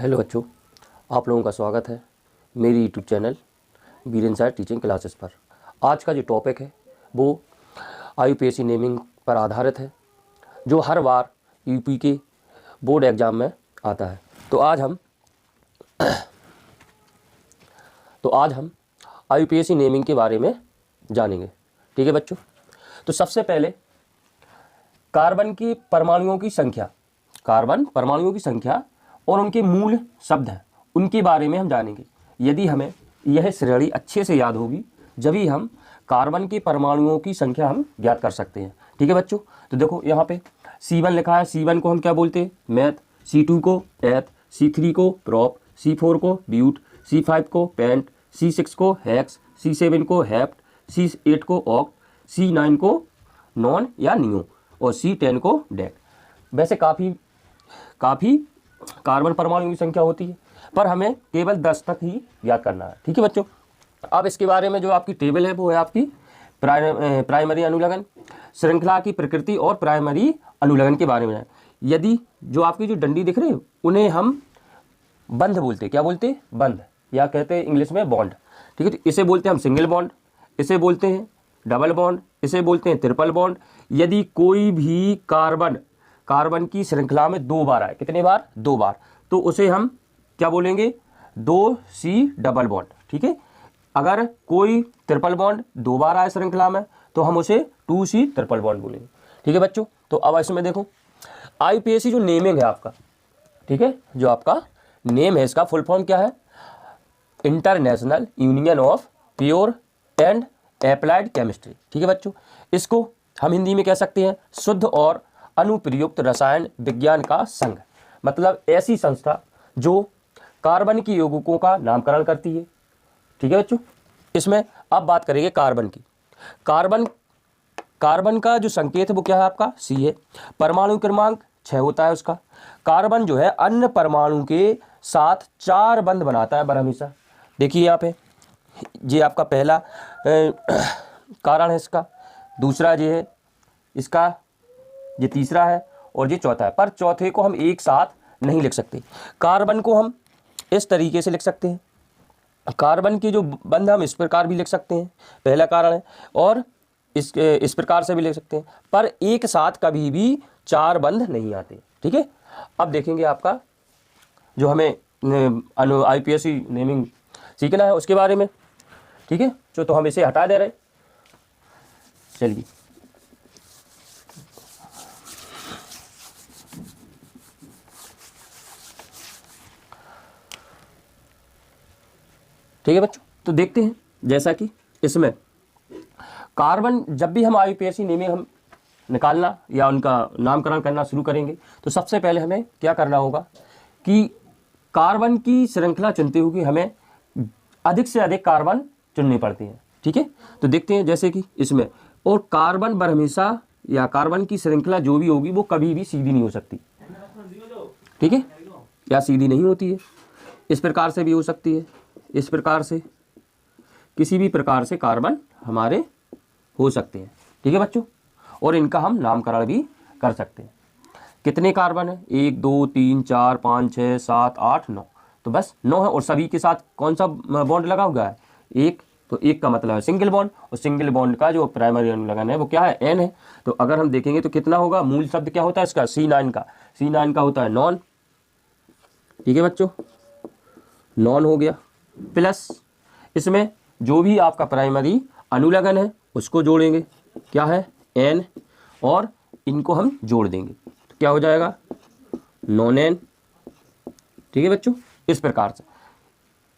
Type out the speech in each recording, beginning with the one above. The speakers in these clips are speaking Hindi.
हेलो बच्चों, आप लोगों का स्वागत है मेरी YouTube channel Viren sir teaching classes पर। आज का जो टॉपिक है वो IUPAC नेमिंग पर आधारित है, जो हर बार यूपी के बोर्ड एग्ज़ाम में आता है। तो आज हम IUPAC नेमिंग के बारे में जानेंगे। ठीक है बच्चों, तो सबसे पहले कार्बन की परमाणुओं की संख्या और उनके मूल शब्द हैं, उनके बारे में हम जानेंगे। यदि हमें यह श्रेणी अच्छे से याद होगी, जभी हम कार्बन के परमाणुओं की संख्या हम ज्ञात कर सकते हैं। ठीक है बच्चों, तो देखो यहाँ पे C1 लिखा है। C1 को हम क्या बोलते हैं? मैथ। C2 को एथ, C3 को प्रॉप, C4 को ब्यूट, C5 को पेंट, C6 को हेक्स, C7 को हेप्ट, C8 को ऑक्ट, C9 को नॉन या नियो और C10 को डेक। वैसे काफ़ी कार्बन परमाणु की संख्या होती है, पर हमें केवल 10 तक ही याद करना है। ठीक है बच्चों, अब इसके बारे में जो आपकी टेबल है वो है आपकी प्राइमरी अनुलग्न, श्रृंखला की प्रकृति और प्राइमरी अनुलग्न के बारे में है। यदि जो आपकी जो डंडी दिख रही है उन्हें हम बंध बोलते हैं। क्या बोलते हैं? बंध, या कहते हैं इंग्लिश में बॉन्ड। ठीक है, तो इसे बोलते हैं हम सिंगल बॉन्ड, इसे बोलते हैं डबल बॉन्ड, इसे बोलते हैं ट्रिपल बॉन्ड। यदि कोई भी कार्बन की श्रृंखला में 2 बार आए, कितने बार? 2 बार, तो उसे हम क्या बोलेंगे? 2C double bond. ठीक है, अगर कोई ट्रिपल बॉन्ड 2 बार आए श्रृंखला में तो हम उसे 2C ट्रिपल बॉन्ड बोलेंगे। ठीक है बच्चों, तो अब इसमें देखो IUPAC जो नेमिंग है आपका, ठीक है, जो आपका नेम है इसका फुल फॉर्म क्या है? International union of pure and applied chemistry. ठीक है बच्चों, इसको हम हिंदी में कह सकते हैं शुद्ध और अनुप्रयुक्त रसायन विज्ञान का संघ। मतलब ऐसी संस्था जो कार्बन की यौगिकों का नामकरण करती है। ठीक है बच्चों, इसमें अब बात करेंगे कार्बन की। कार्बन का जो संकेत है वो क्या है आपका? C है। परमाणु क्रमांक 6 होता है उसका। कार्बन जो है अन्य परमाणु के साथ 4 बंध बनाता है हमेशा। देखिए यहाँ पे ये आपका पहला कारण है इसका, दूसरा ये है इसका, ये तीसरा है और ये चौथा है। पर चौथे को हम एक साथ नहीं लिख सकते। कार्बन को हम इस तरीके से लिख सकते हैं, कार्बन के जो बंध हम इस प्रकार भी लिख सकते हैं, पहला कारण है, और इस प्रकार से भी लिख सकते हैं, पर एक साथ कभी भी 4 बंध नहीं आते। ठीक है, अब देखेंगे आपका जो हमें IUPAC नेमिंग सीखना है उसके बारे में। ठीक है, तो हम इसे हटा दे रहे हैं। चलिए, ठीक है बच्चों, तो देखते हैं जैसा कि इसमें कार्बन, जब भी हम IUPAC नेमिंग हम निकालना या उनका नामकरण करना शुरू करेंगे तो सबसे पहले हमें क्या करना होगा कि कार्बन की श्रृंखला चुनते हुए हमें अधिक से अधिक कार्बन चुनने पड़ते हैं। ठीक है, तो देखते हैं जैसे कि इसमें, और कार्बन हमेशा या कार्बन की श्रृंखला जो भी होगी वो कभी भी सीधी नहीं हो सकती। ठीक है, या सीधी नहीं होती है, इस प्रकार से भी हो सकती है, इस प्रकार से, किसी भी प्रकार से कार्बन हमारे हो सकते हैं। ठीक है बच्चों, और इनका हम नामकरण भी कर सकते हैं। कितने कार्बन है? 1 2 3 4 5 6 7 8 9, तो बस 9 है। और सभी के साथ कौन सा बॉन्ड लगा हुआ है? 1, तो 1 का मतलब है सिंगल बॉन्ड, और सिंगल बॉन्ड का जो प्राइमरी अनुलग्न है वो क्या है? N है। तो अगर हम देखेंगे तो कितना होगा? मूल शब्द क्या होता है इसका? C9 का होता है नॉन। ठीक है बच्चों, नॉन हो गया, प्लस इसमें जो भी आपका प्राइमरी अनुलग्न है उसको जोड़ेंगे, क्या है? N, और इनको हम जोड़ देंगे तो क्या हो जाएगा? Non N। ठीक है बच्चों, इस प्रकार से।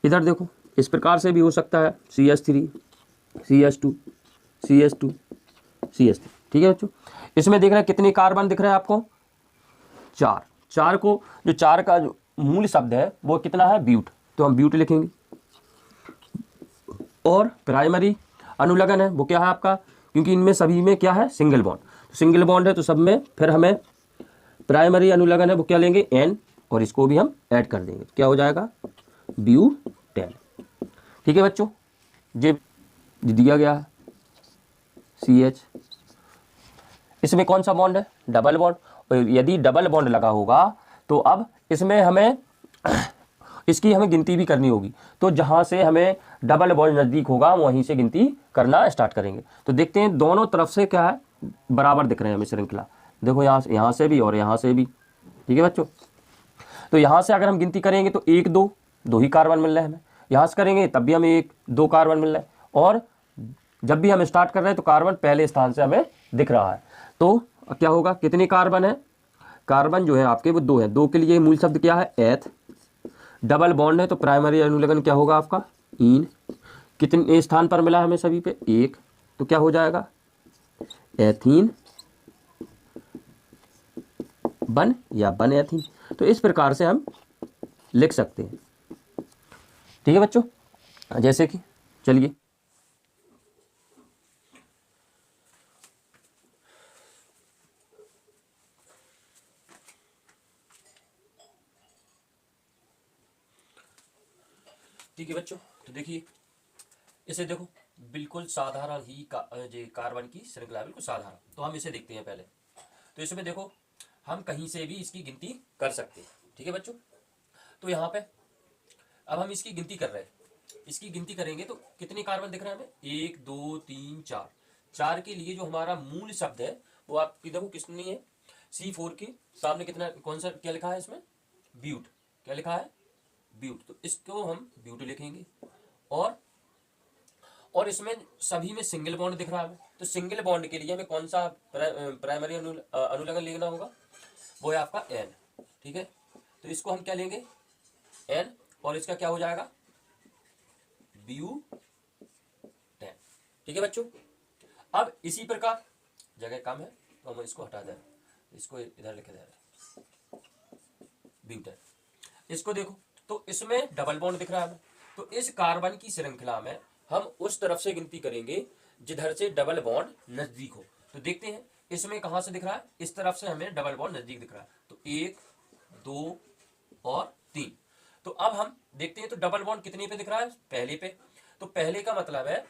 इधर देखो, इस प्रकार से भी हो सकता है CH3 CH2 CH2 CH3। ठीक है बच्चों, इसमें देख रहे हैं कितने कार्बन दिख रहे हैं आपको? 4 को, जो 4 का जो मूल शब्द है वो कितना है? ब्यूट, तो हम ब्यूट लिखेंगे। और प्राइमरी अनुलग्न है वो क्या है आपका? क्योंकि इनमें सभी में क्या है? सिंगल बॉन्ड, तो सिंगल बॉन्ड है तो सब में फिर हमें प्राइमरी अनुलग्न है वो क्या लेंगे? N, और इसको भी हम ऐड कर देंगे, क्या हो जाएगा? ब्यूटेन। ठीक है बच्चों, ये दिया गया है CH। इसमें कौन सा बॉन्ड है? Double bond. और यदि डबल बॉन्ड लगा होगा तो अब इसमें हमें इसकी हमें गिनती भी करनी होगी। तो जहाँ से हमें डबल बॉन्ड नज़दीक होगा हम वहीं से गिनती करना स्टार्ट करेंगे। तो देखते हैं दोनों तरफ से क्या है, बराबर दिख रहे हैं हमें श्रृंखला। देखो यहाँ से भी और यहाँ से भी, ठीक है बच्चों। तो यहाँ से अगर हम गिनती करेंगे तो 1 2 2 ही कार्बन मिल रहे हैं हमें, यहाँ से करेंगे तब भी हमें 1 2 कार्बन मिल रहा है, और जब भी हम स्टार्ट कर रहे हैं तो कार्बन पहले स्थान से हमें दिख रहा है। तो क्या होगा, कितने कार्बन है, कार्बन जो है आपके वो 2 है। 2 के लिए मूल शब्द क्या है, एथ। डबल बॉन्ड है तो प्राइमरी अनुलग्न क्या होगा आपका, इन। कितने स्थान पर मिला हमें सभी पे, 1, तो क्या हो जाएगा, एथीन बन या बन एथीन। तो इस प्रकार से हम लिख सकते हैं, ठीक है बच्चों। जैसे कि चलिए ठीक है बच्चों, तो देखिए इसे देखो, बिल्कुल साधारण ही कार्बन की श्रृंखला है, बिल्कुल साधारण। तो हम इसे देखते हैं पहले। तो इसमें देखो हम कहीं से भी इसकी गिनती कर सकते हैं, ठीक है बच्चों। तो यहाँ पे अब हम इसकी गिनती कर रहे हैं, इसकी गिनती करेंगे तो कितने कार्बन दिख रहे हैं हमें, 1 2 3 4। 4 के लिए जो हमारा मूल शब्द है वो आपकी देखो कितनी है, C4 के सामने कितना, कौन सा क्या लिखा है इसमें, ब्यूट। क्या लिखा है, ब्यूट। तो इसको हम ब्यूट लिखेंगे। और इसमें सभी में सिंगल बॉन्ड दिख रहा है। तो सिंगल बॉन्ड के लिए हमें कौन सा प्राइमरी अनुलग्न लिखना होगा, वो है आपका एन, ठीक है। तो इसको हम क्या लेंगे, एन, और इसका क्या हो जाएगा, ब्यूटेन, ठीक है बच्चों। अब इसी प्रकार जगह कम है तो हम इसको हटा दें, इसको इधर लिखे दे, ब्यूटेन। इसको देखो तो इसमें डबल बॉन्ड दिख रहा है हमें। तो इस कार्बन की श्रृंखला में हम उस तरफ से गिनती करेंगे जिधर से डबल बॉन्ड नजदीक हो। तो देखते हैं इसमें कहां से दिख रहा है, इस तरफ से हमें डबल बॉन्ड नजदीक दिख रहा है। तो 1 2 और 3। तो अब हम देखते हैं तो डबल बॉन्ड कितने पे दिख रहा है, पहले पे। तो पहले का मतलब है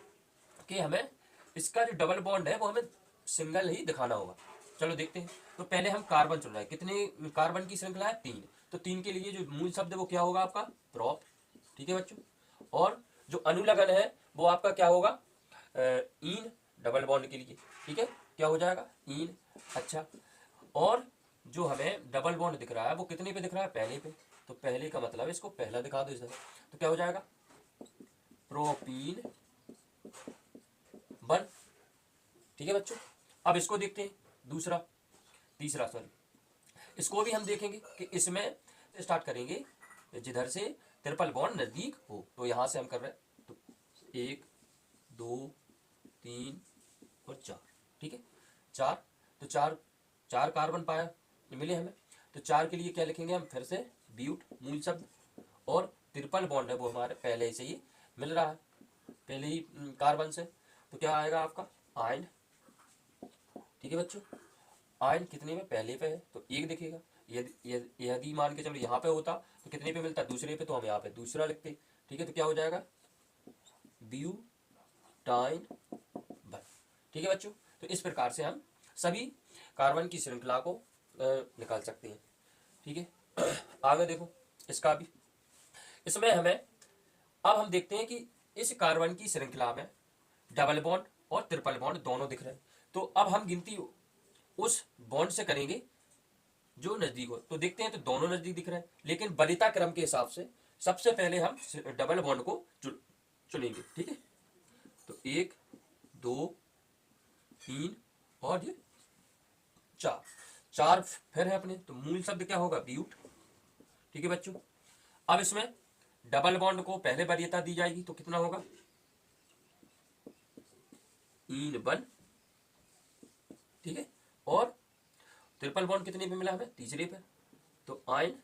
कि हमें इसका जो डबल बॉन्ड है वो हमें सिंगल ही दिखाना होगा। चलो देखते हैं। तो पहले हम कार्बन चुन रहे हैं, कितने कार्बन की श्रृंखला है, 3। तो 3 के लिए जो मूल शब्द है वो क्या होगा आपका, प्रोप, ठीक है बच्चों। और जो अनुलग्न है वो आपका क्या होगा, इन, डबल बॉन्ड के लिए, ठीक है, क्या हो जाएगा, इन। अच्छा, और जो हमें डबल बॉन्ड दिख रहा है वो कितने पे दिख रहा है, पहले पे। तो पहले का मतलब इसको पहला दिखा दो इधर। तो क्या हो जाएगा, प्रोपीन बन, ठीक है बच्चों। अब इसको देखते हैं, दूसरा तीसरा सॉरी, इसको भी हम देखेंगे कि इसमें स्टार्ट करेंगे जिधर से ट्रिपल बॉन्ड नजदीक हो। तो यहां से हम कर रहे हैं, तो 1 2 3 और 4, ठीक है, 4। तो चार कार्बन पाया मिले हमें। तो 4 के लिए क्या लिखेंगे हम, फिर से ब्यूट मूल शब्द, और ट्रिपल बॉन्ड है वो हमारे पहले से ही मिल रहा है, पहले ही कार्बन से। तो क्या आएगा आपका, आयन, ठीक है बच्चों। आयन कितने में, पहले पे है तो 1 दिखेगा। यदि मान के चलो यहाँ पे होता तो कितने पे मिलता, दूसरे पे, तो हम यहाँ पे दूसरा लिखते, ठीक है। तो क्या हो जाएगा, ब्यूटाइन बन, ठीक है बच्चों। तो इस प्रकार से हम सभी कार्बन की श्रृंखला को निकाल सकते हैं, ठीक है। आगे देखो इसका भी, इसमें हमें अब हम देखते हैं कि इस कार्बन की श्रृंखला में डबल बॉन्ड और ट्रिपल बॉन्ड दोनों दिख रहे हैं। तो अब हम गिनती उस बॉन्ड से करेंगे जो नजदीक हो। तो देखते हैं तो दोनों नजदीक दिख रहे हैं, लेकिन वरीयता क्रम के हिसाब से सबसे पहले हम डबल बॉन्ड को चुनेंगे, ठीक है। तो 1 2 3 और ये 4 फिर है अपने। तो मूल शब्द क्या होगा, ब्यूट, ठीक है बच्चों। अब इसमें डबल बॉन्ड को पहले वरीयता दी जाएगी, तो कितना होगा, इन बन, ठीक है। और ट्रिपल बॉन्ड कितने पे मिला हमें, तीसरे पे। तो आयन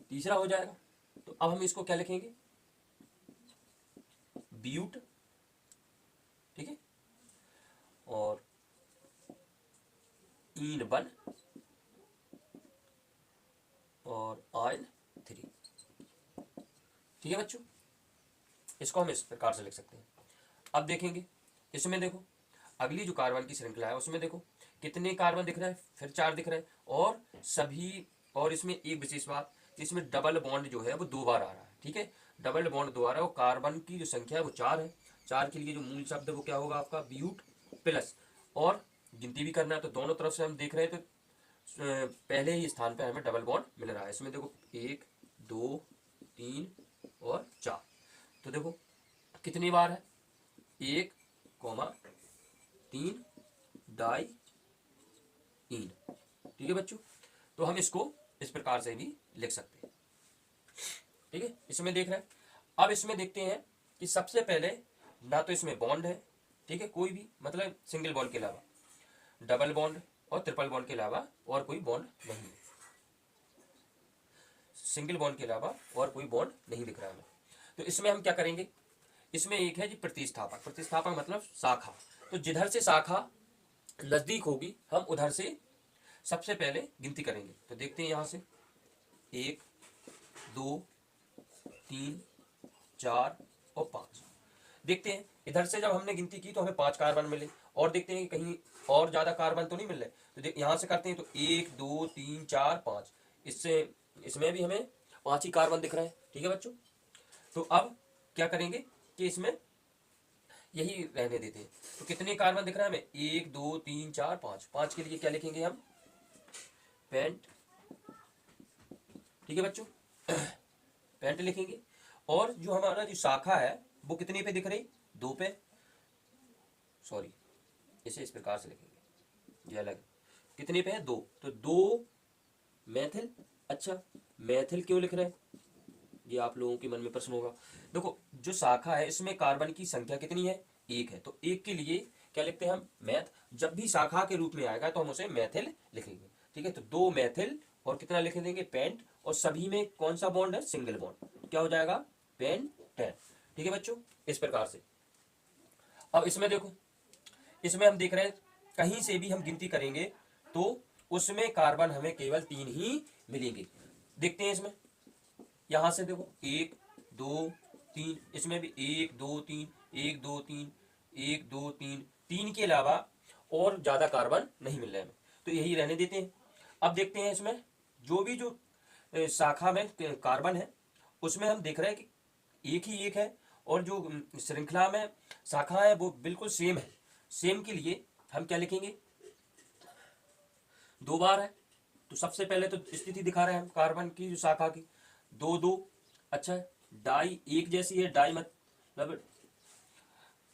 तीसरा हो जाएगा। तो अब हम इसको क्या लिखेंगे, ब्यूट, ठीक है, और इन बन और आयन 3, ठीक है बच्चों। इसको हम इस प्रकार से लिख सकते हैं। अब देखेंगे इसमें, देखो अगली जो कार्बन की श्रृंखला है उसमें देखो कितने कार्बन दिख रहे हैं, फिर 4 दिख रहे हैं। और सभी, और इसमें एक विशेष बात कि इसमें डबल बॉन्ड जो है वो 2 बार आ रहा है। ठीक है, डबल बॉन्ड 2 आ रहा है और कार्बन की जो संख्या है वो 4 है। 4 के लिए जो मूल शब्द है वो क्या होगा आपका, ब्यूट प्लस। और गिनती भी करना है तो दोनों तरफ से हम देख रहे हैं तो पहले ही स्थान पे हमें डबल बॉन्ड मिल रहा है। इसमें देखो 1 2 3 और 4। तो देखो कितनी बार है, 1 3 डाई इन। ठीक है बच्चों, तो हम इसको इस प्रकार से भी लिख सकते हैं। ठीक है, इसमें देख रहे हैं। अब इसमें देखते हैं कि सबसे पहले ना तो इसमें बॉन्ड है, ठीक है, कोई भी, मतलब सिंगल बॉन्ड के अलावा, डबल बॉन्ड और ट्रिपल बॉन्ड के अलावा और कोई बॉन्ड नहीं है। सिंगल बॉन्ड के अलावा और कोई बॉन्ड नहीं दिख रहा है हमें। तो इसमें हम क्या करेंगे, इसमें एक है जी प्रतिस्थापक। प्रतिस्थापक मतलब शाखा। तो जिधर से शाखा नजदीक होगी हम उधर से सबसे पहले गिनती करेंगे। तो देखते हैं यहां से 1 2 3 4 और 5। देखते हैं इधर से जब हमने गिनती की तो हमें 5 कार्बन मिले, और देखते हैं कि कहीं और ज्यादा कार्बन तो नहीं मिल रहे। तो यहां से करते हैं तो 1 2 3 4 5, इससे इसमें भी हमें 5 ही कार्बन दिख रहे हैं। ठीक है बच्चों, तो अब क्या करेंगे कि इसमें यही रहने देते हैं। तो कितने कार्बन दिख रहा है हमें, 1 2 3 4 5। 5 के लिए क्या लिखेंगे हम, पेंट। ठीक है बच्चों, पेंट लिखेंगे। और जो हमारा जो शाखा है वो कितने पे दिख रही, 2 पे, सॉरी इसे इस प्रकार से लिखेंगे, ये अलग कितने पे है, 2। तो 2 मैथिल। अच्छा, मैथिल क्यों लिख रहे हैं, ये आप लोगों के मन में प्रश्न होगा। देखो जो शाखा है इसमें कार्बन की संख्या कितनी है, 1 है। तो 1 के लिए क्या लिखते हैं हम, मैथ। जब भी शाखा के रूप में आएगा तो हम उसे मैथिल लिखेंगे। ठीक है, तो 2 मैथिल और कितना लिख देंगे, पेंट। और सभी में कौन सा बॉन्ड है, सिंगल बॉन्ड, क्या हो जाएगा, पेंटेन। ठीक है बच्चों, इस प्रकार से। अब इसमें देखो, इसमें हम देख रहे हैं कहीं से भी हम गिनती करेंगे तो उसमें कार्बन हमें केवल 3 ही मिलेंगे। देखते हैं इसमें, यहां से देखो 1 2 3, इसमें भी 1 2 3 1 2 3 1 2 3, 3 के अलावा और ज्यादा कार्बन नहीं मिल रहे हमें, तो यही रहने देते हैं। अब देखते हैं इसमें जो भी जो शाखा में कार्बन है उसमें हम देख रहे हैं कि एक ही एक है, और जो श्रृंखला में शाखा है वो बिल्कुल सेम है। सेम के लिए हम क्या लिखेंगे, 2 बार है। तो सबसे पहले तो स्थिति दिखा रहे हैं हम कार्बन की जो शाखा की, 2 2। अच्छा, डाई एक जैसी है, डाई मतलब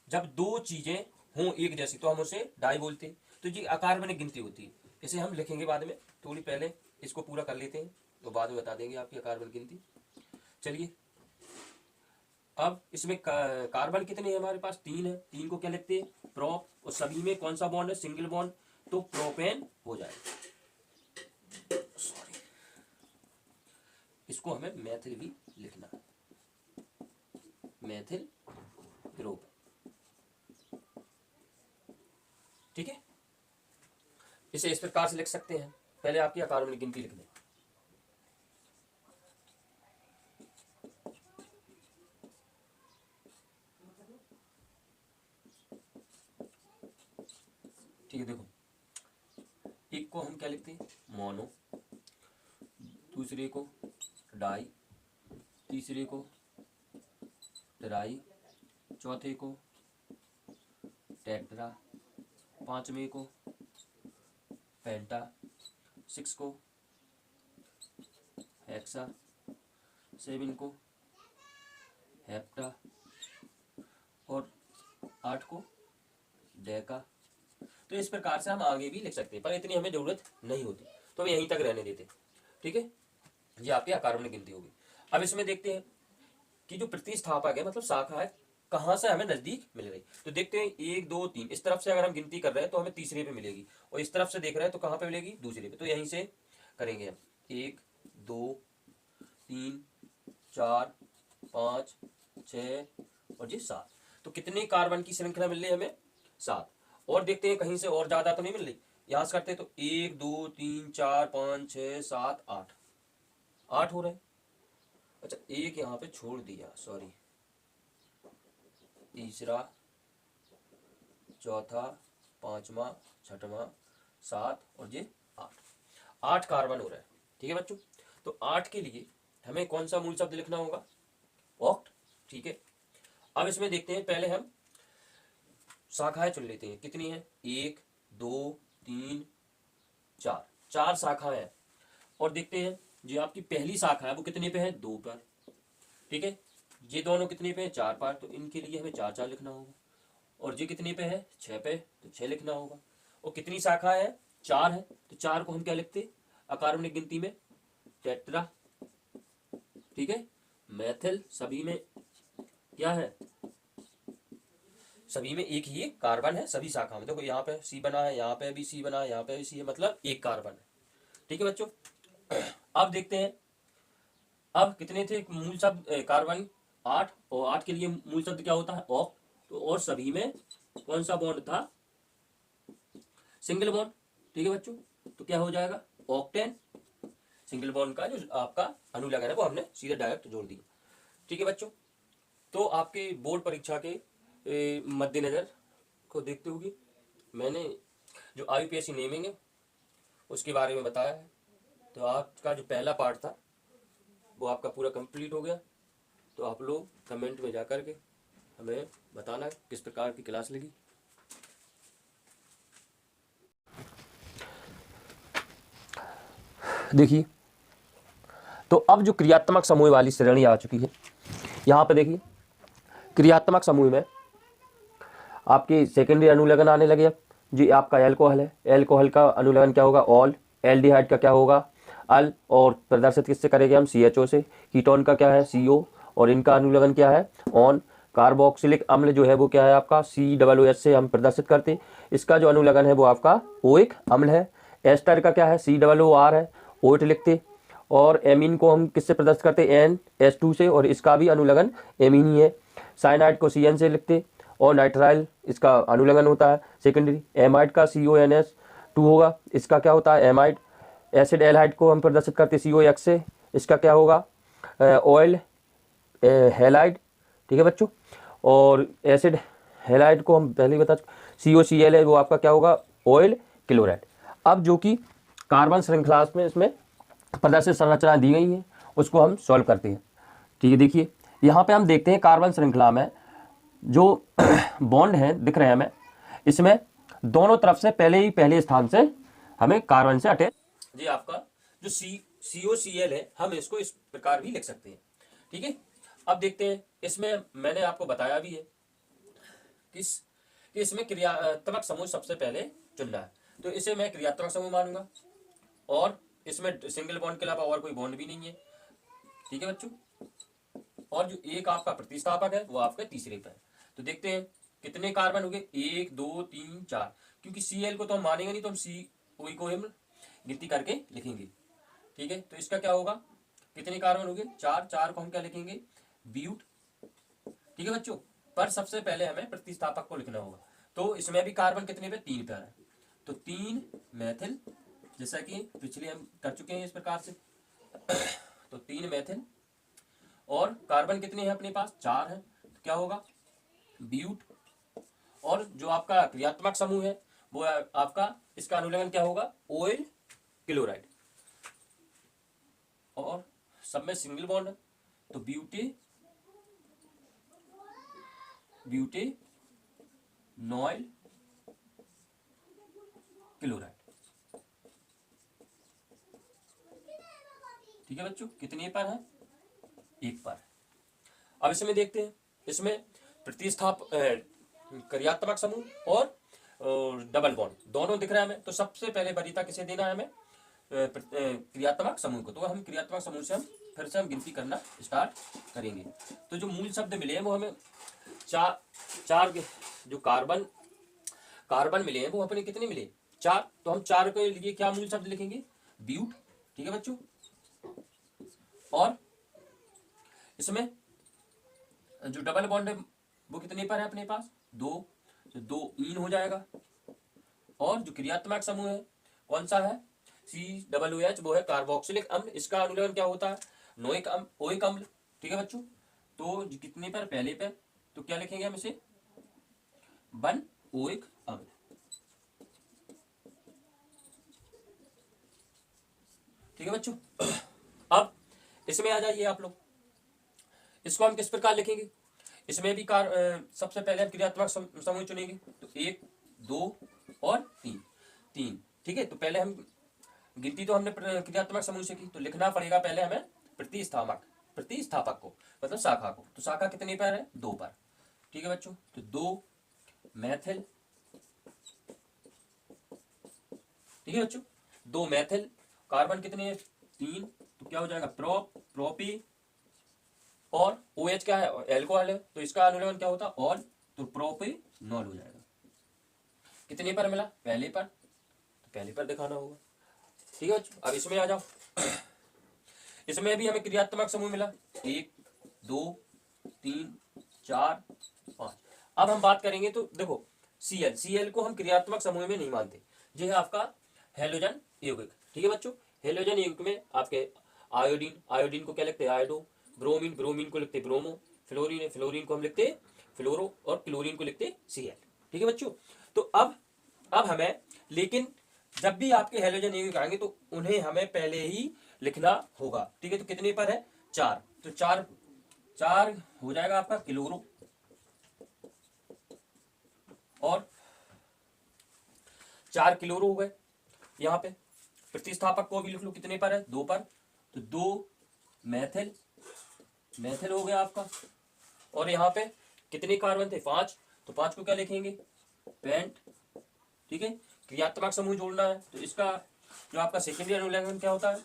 जब 2 चीजें हों एक जैसी तो हम उसे डाई बोलते हैं। तो ये अकार्बनिक गिनती होती है, इसे हम लिखेंगे बाद में। थोड़ी पहले इसको पूरा कर लेते हैं तो बाद में बता देंगे आपकी अकार्बनिक गिनती। चलिए, अब इसमें कार्बन कितने हैं हमारे पास, 3 है। 3 को क्या लिखते हैं, प्रोप। और सभी में कौन सा बॉन्ड है, सिंगल बॉन्ड, तो प्रोपेन हो जाएगा। सॉरी, इसको हमें मैथिल भी लिखना है, मैथिल ग्रुप। ठीक है, इसे इस प्रकार से लिख सकते हैं। पहले आपकी अकार्बनिक गिनती लिख दें। ठीक है, देखो एक को हम क्या लिखते हैं, मोनो। दूसरे को डाई। तीसरे को ट्राई। चौथे को टेट्रा। 5वें को पेंटा। 6 को हेक्सा। 7 को हेप्टा। और 8 को डेका। तो इस प्रकार से हम आगे भी लिख सकते हैं, पर इतनी हमें जरूरत नहीं होती, तो हम यहीं तक रहने देते। ठीक है, ये आपकी अकार्बनिक गिनती होगी। अब इसमें देखते हैं कि जो प्रतिस्थापक है मतलब शाखा है कहां से हमें नजदीक मिल रही। तो देखते हैं 1 2 3, इस तरफ से अगर हम गिनती कर रहे हैं तो हमें तीसरे पे मिलेगी, और इस तरफ से देख रहे हैं तो कहां पे मिलेगी, दूसरे पे। तो यहीं से करेंगे हम, 1 2 3 4 5 6 और ये 7। तो कितनी कार्बन की श्रृंखला मिल रही है हमें, 7। और देखते हैं कहीं से और ज्यादा तो नहीं मिल रही, यहां से करते हैं तो 1 2 3 4 5 6 7 8, 8 हो रहे हैं। अच्छा, एक यहाँ पे छोड़ दिया, सॉरी, तीसरा, चौथा, 5वां, 6वां, 7 और ये 8, 8 कार्बन हो रहा है। ठीक है बच्चों, तो 8 के लिए हमें कौन सा मूल शब्द लिखना होगा? ऑक्ट। ठीक है, अब इसमें देखते हैं, पहले हम शाखाएं चुन लेते हैं। कितनी है? 1 2 3 4, 4 शाखाएं हैं। और देखते हैं जो आपकी पहली शाखा है वो कितने पे है? 2 पर। ठीक है, ये दोनों कितने पे है? 4 पर, तो इनके लिए हमें 4 4 लिखना होगा। और ये कितने पे है? 6 पे, तो 6 लिखना होगा। और कितनी शाखा है? 4 है, तो 4 को हम क्या लिखते? अकार्बनिक गिनती में टेट्रा। ठीक है, मेथिल सभी में क्या है? सभी में एक ही कार्बन है, सभी शाखा में। देखो यहाँ पे सी बना है, यहाँ पे भी सी बना है, यहाँ पे भी सी है, मतलब एक कार्बन है। ठीक है बच्चों, अब देखते हैं, अब कितने थे मूल शब्द? कार्बन 8, और 8 के लिए मूल शब्द क्या होता है? ऑक्ट। तो और सभी में कौन सा बॉन्ड था? Single bond. ठीक है बच्चों, तो क्या हो जाएगा? ऑक्टेन। सिंगल बॉन्ड का जो आपका अनुलग्न है वो हमने सीधे डायरेक्ट जोड़ दिया। ठीक है बच्चों, तो आपके बोर्ड परीक्षा के मद्देनजर को देखते हुए मैंने जो IUPAC नेमिंग है उसके बारे में बताया है। तो आपका जो पहला पार्ट था वो आपका पूरा कंप्लीट हो गया। तो आप लोग कमेंट में जा कर के हमें बताना किस प्रकार की क्लास लगी। देखिए, तो अब जो क्रियात्मक समूह वाली श्रेणी आ चुकी है, यहाँ पे देखिए क्रियात्मक समूह में आपके सेकेंडरी अनुलग्न आने लगे। अब जी आपका एल्कोहल है, एल्कोहल का अनुलग्न क्या होगा? ऑल। एल्डिहाइड का क्या होगा? अल। और प्रदर्शित किससे करेंगे हम? CHO से। कीटोन का क्या है? CO। और इनका अनुलग्न क्या है? ऑन। कार्बोक्सिलिक अम्ल जो है वो क्या है आपका? COOH से हम प्रदर्शित करते। इसका जो अनुलग्न है वो आपका ओइक अम्ल है। एस्टर का क्या है? COOR है, ओट लिखते। और एमीन को हम किससे प्रदर्शित करते? NH2 से, और इसका भी अनुलग्न एमीन ही है। साइनाइड को CN से लिखते। और नाइट्राइल इसका अनुलग्न होता है सेकेंडरी। एमाइड का CONS2 होगा, इसका क्या होता है? एमाइड। एसिड एल्हाइड को हम प्रदर्शित करते COX से, इसका क्या होगा? Oil halide. ठीक है बच्चों, और एसिड हेलाइड को हम पहले ही बता चुके, COCl है, वो आपका क्या होगा? Oil chloride. अब जो कि कार्बन श्रृंखला में इसमें प्रदर्शित संरचना दी गई है उसको हम सॉल्व करते हैं। ठीक है, देखिए यहाँ पे हम देखते हैं कार्बन श्रृंखला में जो बॉन्ड है दिख रहे हैं हमें, इसमें दोनों तरफ से पहले स्थान से हमें कार्बन से अटैच। जी आपका जो COCl है हम इसको इस प्रकार भी लिख सकते हैं। ठीक है, अब देखते हैं, इसमें मैंने आपको बताया भी है कि इसमें क्रियात्मक समूह सबसे पहले चुनना है, तो इसे मैं क्रियात्मक समूह मानूंगा। और इसमें सिंगल बॉन्ड के अलावा और कोई बॉन्ड भी नहीं है। ठीक है बच्चों, और जो एक आपका प्रतिस्थापक है वो आपके तीसरे पे है। तो देखते हैं कितने कार्बन हो गए? 1 2 3 4। क्योंकि Cl को तो हम मानेंगे नहीं, तो हम COE को हम गिनती करके लिखेंगे। ठीक है, तो इसका क्या होगा? कितने कार्बन हो गए? 4। 4 को हम क्या लिखेंगे? ब्यूट। ठीक है बच्चों, पर सबसे पहले हमें प्रतिस्थापक को लिखना होगा। तो इसमें भी कार्बन कितने पे? 3 पे है, तो 3 मेथिल, जैसा कि पिछले हम कर चुके हैं इस प्रकार से। तो 3 मेथिल, और कार्बन कितने हैं अपने पास? 4 है, तो क्या होगा? ब्यूट। और जो आपका क्रियात्मक समूह है वो आपका, इसका अनुलग्न क्या होगा? Oil chloride. और सब में सिंगल बॉन्ड है, तो ब्यूटेनॉइल क्लोराइड। ठीक है बच्चों, कितने पर है? 1 पर। अब इसमें देखते हैं, इसमें क्रियात्मक समूह और डबल बॉन्ड दोनों दिख रहा है हमें। तो सबसे पहले वरीयता किसे देना है हमें? क्रियात्मक समूह को। तो हम क्रियात्मक समूह से हम फिर से हम गिनती करना स्टार्ट करेंगे। तो जो मूल शब्द मिले हैं वो हमें चार जो कार्बन मिले हैं वो अपने कितने मिले? 4। तो हम 4 के लिए क्या मूल शब्द लिखेंगे? ब्यूट। ठीक है बच्चों, और इसमें जो डबल बॉन्ड है वो कितने पर है अपने पास? 2, तो 2 ईन हो जाएगा। और जो क्रियात्मक समूह है कौन सा है? COOH, वो है कार्बोक्सिलिक अम्ल। इसका अनुलग्न क्या होता है? ओइक अम्ल। ठीक है बच्चों, तो कितने पर? पहले पर, तो क्या लिखेंगे हम इसे? 1 ओइक अम्ल। ठीक है बच्चों, अब इसमें आ जाइए आप लोग, इसको हम किस प्रकार लिखेंगे। इसमें भी सबसे पहले हम क्रियात्मक समूह चुनेंगे, तो 1 2 और 3 3, ठीक है। तो पहले हम गिनती तो हमने क्रियात्मक समूह से की, तो लिखना पड़ेगा पहले हमें प्रतिस्थापक को, मतलब शाखा को। तो शाखा कितने पर है, 2 पर, ठीक है बच्चों। तो 2 मैथिल, ठीक है बच्चों, 2 मैथिल, कार्बन कितने हैं, 3, तो क्या हो जाएगा प्रोपी, और OH क्या है, एल्कोहल है, तो इसका अनुलग्न क्या होता है, ऑल, तो प्रोपेनॉल हो जाएगा। कितने पर मिला, पहले पर, तो पहले पर दिखाना होगा, ठीक है बच्चों। अब इसमें आ जाओ, इसमें भी हमें क्रियात्मक समूह मिला, 1 2 3 4 5। अब हम बात करेंगे, तो देखो Cl को हम क्रियात्मक समूह में नहीं मानते, ये है आपका हेलोजन यौगिक, ठीक है बच्चों। हेलोजन यौगिक में आपके आयोडीन को क्या लिखते हैं, आयोडो, ब्रोमीन को लिखते ब्रोमो, फ्लोरीन को हम लिखते फ्लोरो, और क्लोरीन को लिखते Cl, ठीक है बच्चों। तो अब हमें, लेकिन जब भी आपके हेलोजन यौगिक आएंगे तो उन्हें हमें पहले ही लिखना होगा, ठीक है। तो कितने पर है, 4, तो 4 हो जाएगा आपका क्लोरो, और 4 क्लोरो हो गए। यहाँ पे प्रतिस्थापक को भी लिख लो, कितने पर है, 2 पर, तो 2 मैथिल हो गया आपका। और यहाँ पे कितने कार्बन थे, 5, तो 5 को क्या लिखेंगे, पेंट, ठीक है। क्रियात्मक समूह जोड़ना है, तो इसका जो आपका सेकेंडरी अनुलग्न क्या होता है,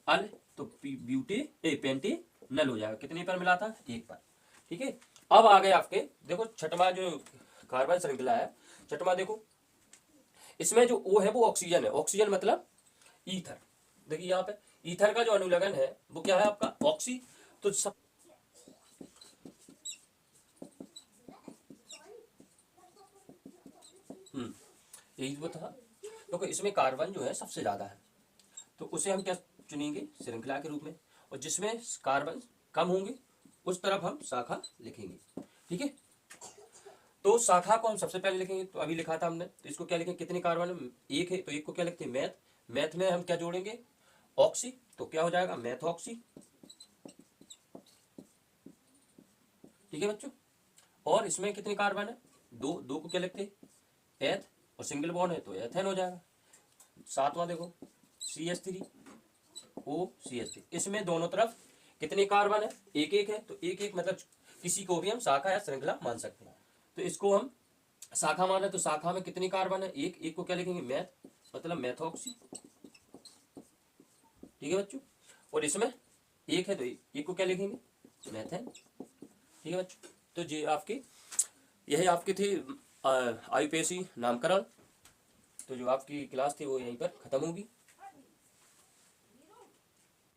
अल, तो पेंटेनल हो जाएगा। कितने पर मिला था, 1 पर, ठीक है। अब आ गए आपके, देखो छठवां जो कार्बन श्रृंखला है, छठवां देखो, इसमें जो O है वो ऑक्सीजन है, ऑक्सीजन मतलब ईथर। देखिए यहाँ पे ईथर का जो अनुलग्न है वो क्या है आपका, ऑक्सी। तो सब यही वो था। देखो इसमें कार्बन जो है सबसे ज्यादा है, तो उसे हम क्या चुनेंगे, श्रृंखला के रूप में, और जिसमें कार्बन कम होंगे उस तरफ हम शाखा लिखेंगे, ठीक है। तो शाखा को हम सबसे पहले लिखेंगे, तो अभी लिखा था हमने, तो इसको क्या लिखेंगे, कितने कार्बन, 1 है, तो 1 को क्या लिखते हैं, मैथ में हम क्या जोड़ेंगे, ऑक्सी, तो क्या हो जाएगा, मैथऑक्सी, ठीक है बच्चों। और इसमें कितने कार्बन है, 2 को क्या लिखते हैं, एथ, और सिंगल बॉन्ड है तो एथेन हो जाएगा। 7वां देखो, CH3 OCH3, इसमें दोनों तरफ कितने कार्बन है, 1 है, तो 1 मतलब किसी को भी हम शाखा या श्रृंखला मान सकते हैं। तो इसको हम शाखा माने, तो शाखा में कितने कार्बन है, 1 को क्या लिखेंगे, मैथ, मतलब मैथॉक्सी, ठीक है बच्चों। और इसमें 1 है, तो 1 को क्या लिखेंगे, मैथेन, ठीक है बच्चों। तो ये आपकी, यही आपकी थी IUPAC नामकरण। तो जो आपकी क्लास थी वो यहीं पर खत्म होगी।